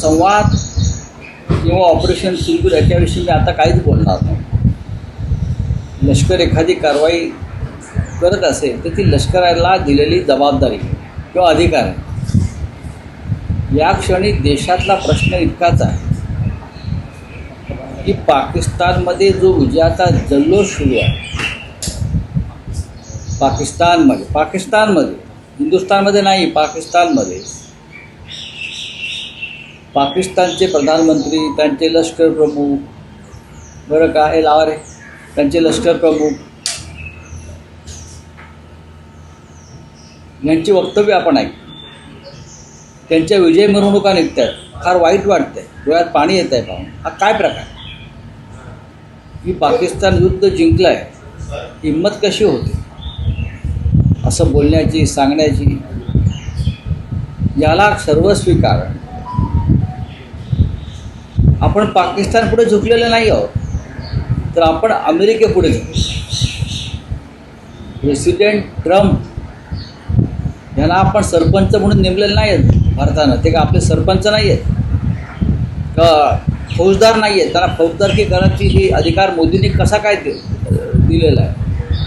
संवाद किंवा ऑपरेशन सिंदूर याच्याविषयी मी आता काहीच बोलणार नाही. लष्कर एखादी कारवाई करत असेल तर ती लष्कराला दिलेली जबाबदारी किंवा अधिकार आहे. या क्षणी देशातला प्रश्न इतकाच आहे की पाकिस्तानमध्ये जो विजयाचा जल्लोष सुरू आहे, पाकिस्तानमध्ये हिंदुस्थानमध्ये नाही, पाकिस्तानचे प्रधानमंत्री, त्यांचे लष्कर प्रमुख, बरं का हे लावा रे, त्यांचे लष्कर प्रमुख यांची वक्तव्य आपण ऐकतो. त्यांच्या विजय मिरवणुका निघत आहेत. फार वाईट वाटतंय, डोळ्यात पाणी येत आहे पाहून. हा काय प्रकार की पाकिस्तान युद्ध जिंकलं आहे, हिंमत कशी होते असं बोलण्याची, सांगण्याची? याला सर्वस्वी कारण आपण पाकिस्तान पुढे झुकलेले नाही आहोत, तर आपण अमेरिकेपुढे झुकलो. प्रेसिडेंट ट्रम्प यांना आपण सरपंच म्हणून नेमलेले नाही आहेत भारतानं. ते का आपले सरपंच नाही आहेत का फौजदार नाही आहेत? त्यांना फौजदारकी करायची ही अधिकार मोदींनी कसा काय दिलेला आहे?